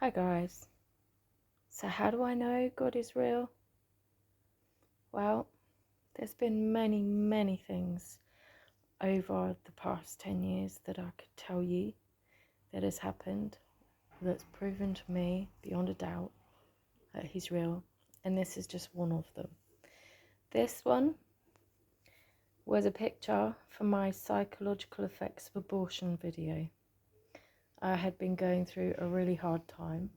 Hi guys. So how do I know God is real? Well, there's been many things over the past 10 years that I could tell you that has happened, that's proven to me beyond a doubt that he's real, and this is just one of them. This one was a picture from my psychological effects of abortion video. I had been going through a really hard time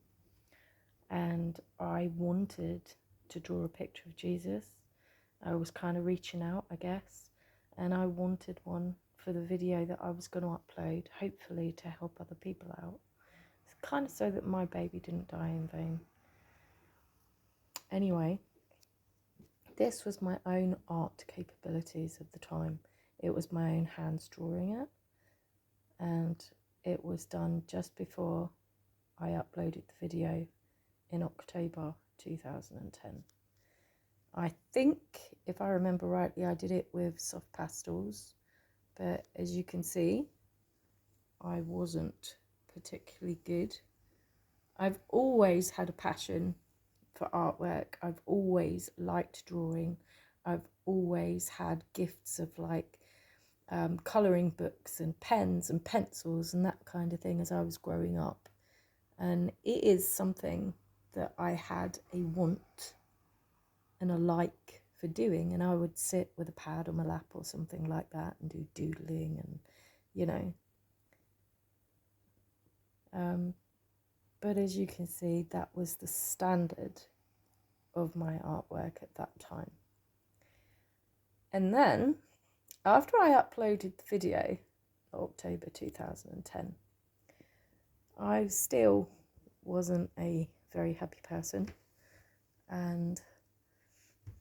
and I wanted to draw a picture of Jesus. I was kind of reaching out, I guess, and I wanted one for the video that I was going to upload, hopefully to help other people out. It's kind of so that my baby didn't die in vain. Anyway, this was my own art capabilities of the time. It was my own hands drawing it, and it was done just before I uploaded the video in October 2010. I think, if I remember rightly, I did it with soft pastels, but as you can see, I wasn't particularly good. I've always had a passion for artwork. I've always liked drawing. I've always had gifts of colouring books and pens and pencils and that kind of thing as I was growing up. And it is something that I had a want and a like for doing, and I would sit with a pad on my lap or something like that and do doodling and but as you can see, that was the standard of my artwork at that time. And then after I uploaded the video, October 2010, I still wasn't a very happy person, and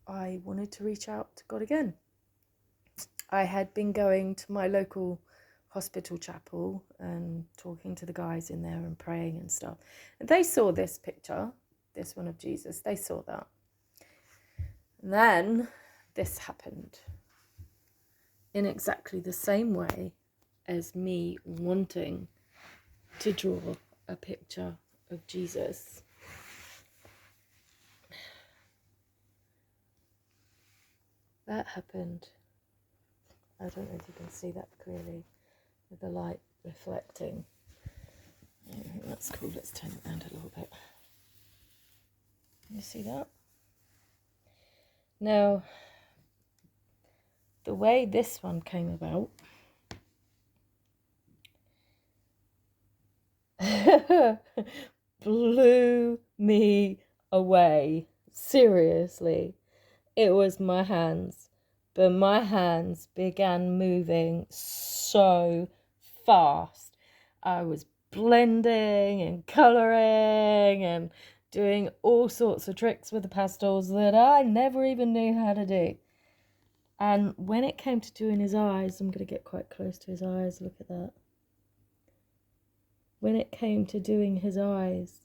I wanted to reach out to God again. I had been going to my local hospital chapel and talking to the guys in there and praying and stuff. And they saw this picture, this one of Jesus, they saw that. And then this happened in exactly the same way as me wanting to draw a picture of Jesus. That happened. I don't know if you can see that clearly with the light reflecting. I think that's cool. Let's turn it around a little bit. Can you see that? Now, the way this one came about blew me away. Seriously. It was my hands, but my hands began moving so fast. I was blending and colouring and doing all sorts of tricks with the pastels that I never even knew how to do. And when it came to doing his eyes, I'm going to get quite close to his eyes, look at that. When it came to doing his eyes,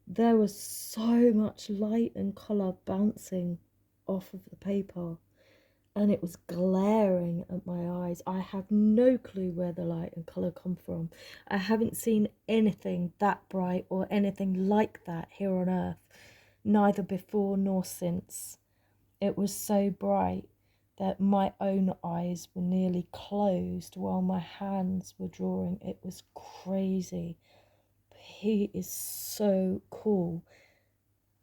there was so much light and colour bouncing off of the paper, and it was glaring at my eyes. I have no clue where the light and colour come from. I haven't seen anything that bright or anything like that here on earth, neither before nor since. It was so bright that my own eyes were nearly closed while my hands were drawing. It was crazy. He is so cool.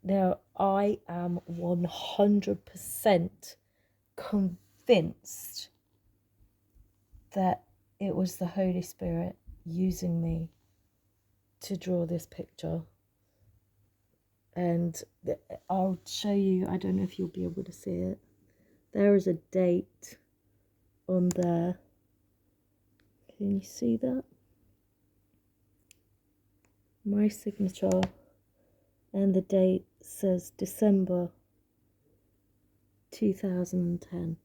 Now, I am 100% convinced that it was the Holy Spirit using me to draw this picture. And I'll show you, I don't know if you'll be able to see it. There is a date on there. Can you see that? My signature, and the date says December 2010.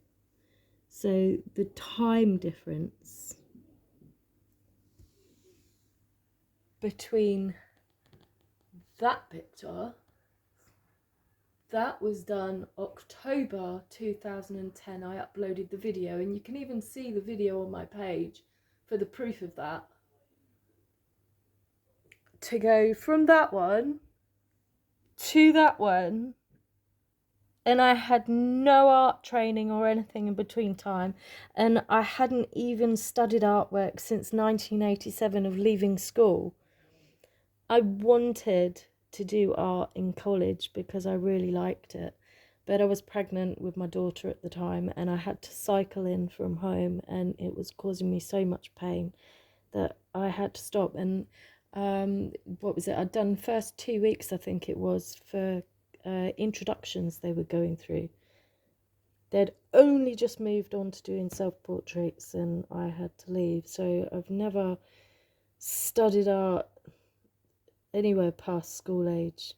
So the time difference between that picture, that was done October 2010. I uploaded the video, and you can even see the video on my page for the proof of that, to go from that one to that one, and I had no art training or anything in between time, and I hadn't even studied artwork since 1987 of leaving school. I wanted to do art in college because I really liked it, but I was pregnant with my daughter at the time, and I had to cycle in from home, and it was causing me so much pain that I had to stop. And what was it? I'd done first 2 weeks, I think it was, for introductions they were going through. They'd only just moved on to doing self-portraits, and I had to leave. So I've never studied art anywhere past school age.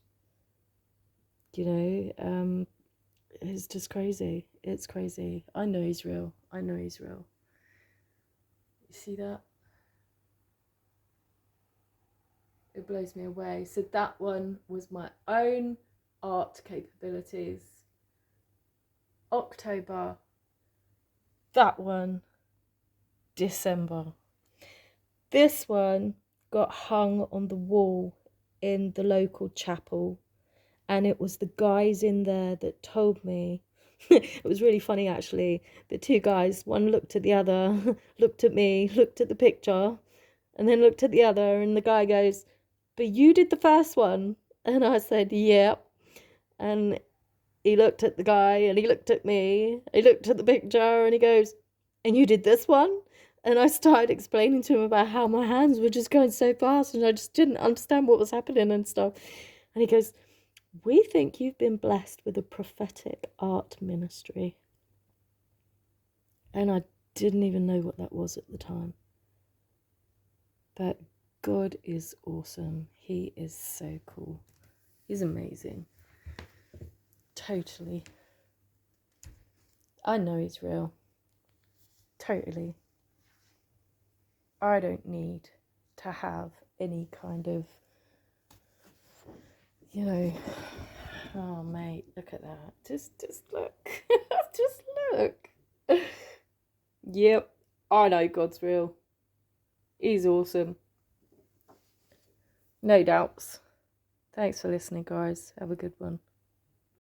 You know, it's just crazy. It's crazy. I know he's real. I know he's real. You see that? It blows me away. So that one was my own art capabilities. October. That one, December. This one got hung on the wall in the local chapel, and it was the guys in there that told me. It was really funny, actually. The two guys, one looked at the other, looked at me, looked at the picture, and then looked at the other, and the guy goes, "But you did the first one." And I said, "Yep." And he looked at the guy, and he looked at me, he looked at the picture, and he goes, "And you did this one?" And I started explaining to him about how my hands were just going so fast, and I just didn't understand what was happening and stuff. And he goes, "We think you've been blessed with a prophetic art ministry." And I didn't even know what that was at the time. But God is awesome. He is so cool. He's amazing. Totally. I know he's real. Totally. I don't need to have any kind of, you know, oh mate, look at that. Just look. Just look. Yep, I know God's real. He's awesome. No doubts. Thanks for listening, guys. Have a good one.